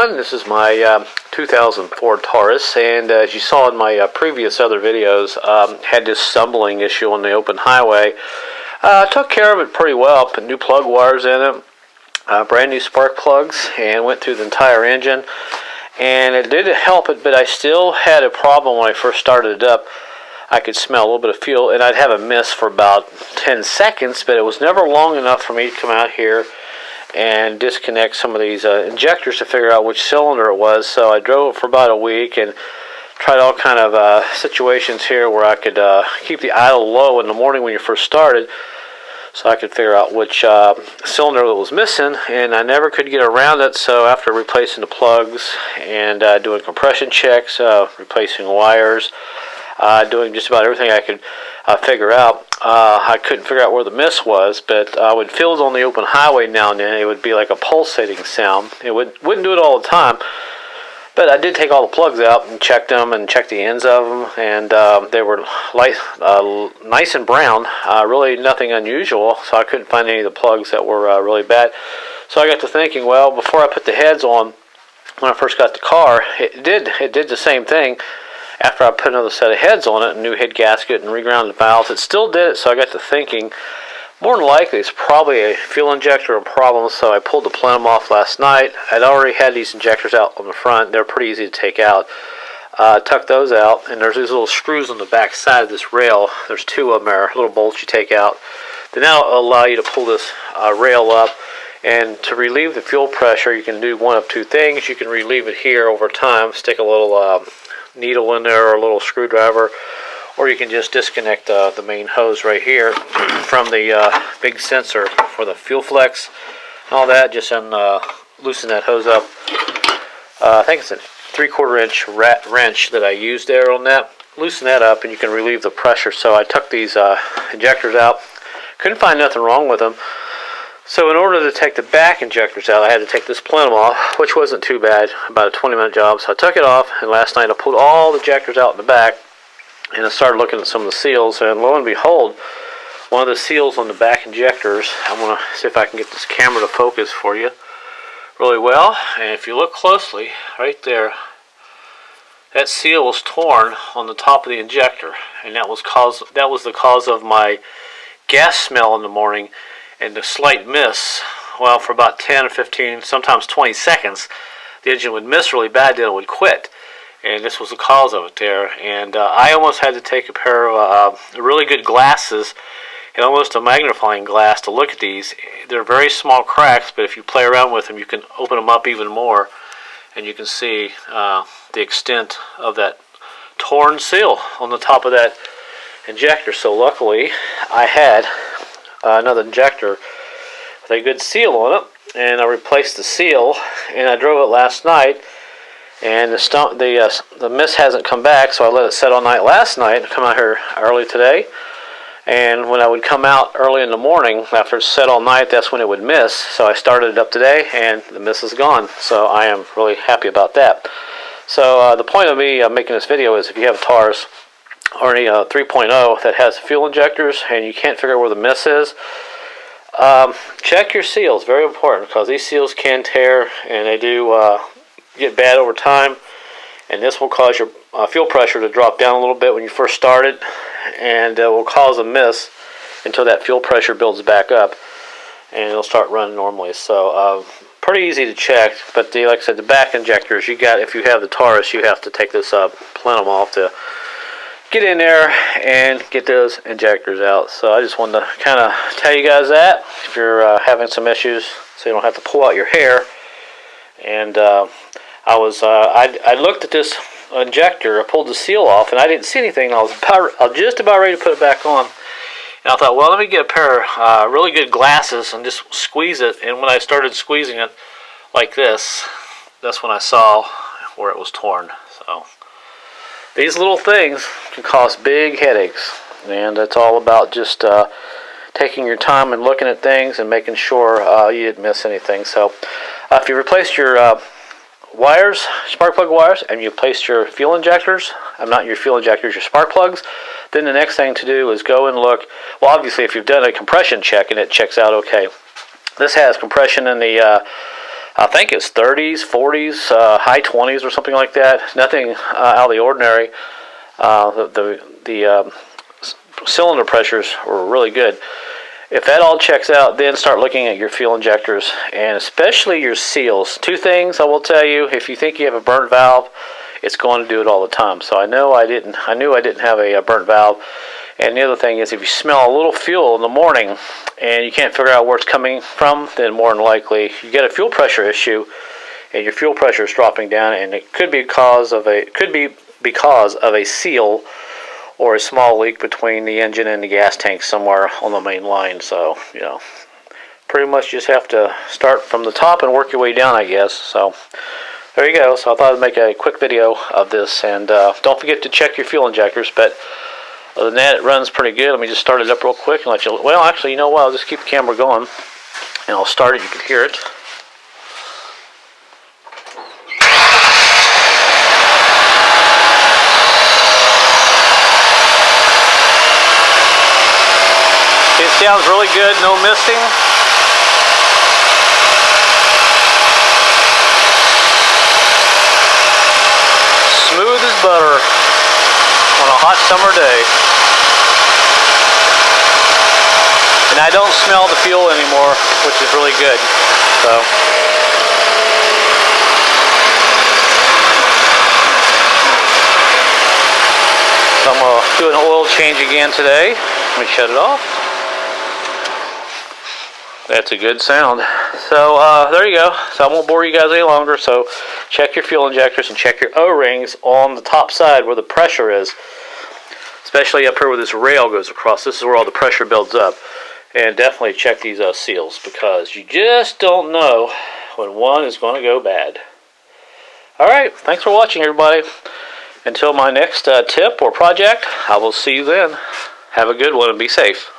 everyone, this is my 2004 Taurus, and as you saw in my previous other videos, had this stumbling issue on the open highway. Took care of it pretty well, put new plug wires in it, brand new spark plugs, and went through the entire engine, and it did help it, but I still had a problem when I first started it up. I could smell a little bit of fuel, and I'd have a miss for about 10 seconds, but it was never long enough for me to come out here and disconnect some of these injectors to figure out which cylinder it was. So I drove it for about a week and tried all kind of situations here where I could keep the idle low in the morning when you first started, so I could figure out which cylinder that was missing, and I never could get around it. So after replacing the plugs and doing compression checks, replacing wires, doing just about everything I could figure out, I couldn't figure out where the miss was, but I would feel it on the open highway now and then. It would be like a pulsating sound. It wouldn't do it all the time, but I did take all the plugs out and checked them and checked the ends of them, and they were light, nice and brown, really nothing unusual, so I couldn't find any of the plugs that were really bad. So I got to thinking, well, before I put the heads on, when I first got the car, it did the same thing. After I put another set of heads on it, a new head gasket, and regrounded the valves, it still did it. So I got to thinking, more than likely it's probably a fuel injector problem. So I pulled the plenum off last night. I'd already had these injectors out on the front. They're pretty easy to take out. Tuck those out, and there's these little screws on the back side of this rail. There's two of them there, little bolts you take out. Then that'll allow you to pull this rail up. And to relieve the fuel pressure, you can do one of two things. You can relieve it here over time, stick a little needle in there or a little screwdriver, or you can just disconnect the main hose right here from the big sensor for the fuel flex and all that. Just loosen that hose up. I think it's a 3/4 inch wrench that I used there on that. Loosen that up and you can relieve the pressure. So I took these injectors out, couldn't find nothing wrong with them. So in order to take the back injectors out, I had to take this plenum off, which wasn't too bad, about a 20-minute job. So I took it off, and last night I pulled all the injectors out in the back, and I started looking at some of the seals, and lo and behold, one of the seals on the back injectors, I'm going to see if I can get this camera to focus for you really well, and if you look closely, right there, that seal was torn on the top of the injector, and that was the cause of my gas smell in the morning. And the slight miss, well, for about 10 or 15, sometimes 20 seconds, the engine would miss really bad, then it would quit. And this was the cause of it there. And I almost had to take a pair of really good glasses and almost a magnifying glass to look at these. They're very small cracks, but if you play around with them, you can open them up even more. And you can see the extent of that torn seal on the top of that injector. So luckily, I had another injector with a good seal on it, and I replaced the seal, and I drove it last night, and the mist hasn't come back, so I let it set all night last night and come out here early today. And when I would come out early in the morning after it set all night, that's when it would miss. So I started it up today, and the mist is gone. So I am really happy about that. So the point of me making this video is, if you have a Taurus or any 3.0 that has fuel injectors and you can't figure out where the miss is, check your seals. Very important, because these seals can tear, and they do get bad over time, and this will cause your fuel pressure to drop down a little bit when you first start it, and it will cause a miss until that fuel pressure builds back up, and it'll start running normally. So pretty easy to check, but like I said, the back injectors, if you have the Taurus, you have to take this plenum off to get in there and get those injectors out. So I just wanted to kind of tell you guys that, if you're having some issues, so you don't have to pull out your hair. And I looked at this injector, I pulled the seal off, and I didn't see anything. I was just about ready to put it back on, and I thought, well, let me get a pair of really good glasses and just squeeze it. And when I started squeezing it like this, that's when I saw where it was torn. So these little things can cause big headaches, and it's all about just taking your time and looking at things and making sure you didn't miss anything. So if you replaced your wires, spark plug wires, and you placed your fuel injectors, not your fuel injectors, your spark plugs, then the next thing to do is go and look. Well, obviously, if you've done a compression check and it checks out okay, this has compression in the I think it's 30s, 40s, high 20s or something like that. Nothing out of the ordinary. The cylinder pressures were really good. If that all checks out, then start looking at your fuel injectors and especially your seals. Two things I will tell you: if you think you have a burnt valve, it's going to do it all the time. So I knew I didn't have a burnt valve. And the other thing is, if you smell a little fuel in the morning and you can't figure out where it's coming from, then more than likely you get a fuel pressure issue, and your fuel pressure is dropping down, and it could be because of a seal or a small leak between the engine and the gas tank somewhere on the main line. So, you know, pretty much just have to start from the top and work your way down, I guess. So there you go. So I thought I'd make a quick video of this, and don't forget to check your fuel injectors. But other than that, it runs pretty good. Let me just start it up real quick and let you. Well, actually, you know what? I'll just keep the camera going, and I'll start it. You can hear it. It sounds really good. No misting. Smooth as butter on a hot summer day. And I don't smell the fuel anymore, which is really good. So I'm going to do an oil change again today. Let me shut it off. That's a good sound. So there you go. So I won't bore you guys any longer. So check your fuel injectors and check your O-rings on the top side where the pressure is. Especially up here where this rail goes across. This is where all the pressure builds up. And definitely check these seals, because you just don't know when one is going to go bad. Alright, thanks for watching, everybody. Until my next tip or project, I will see you then. Have a good one and be safe.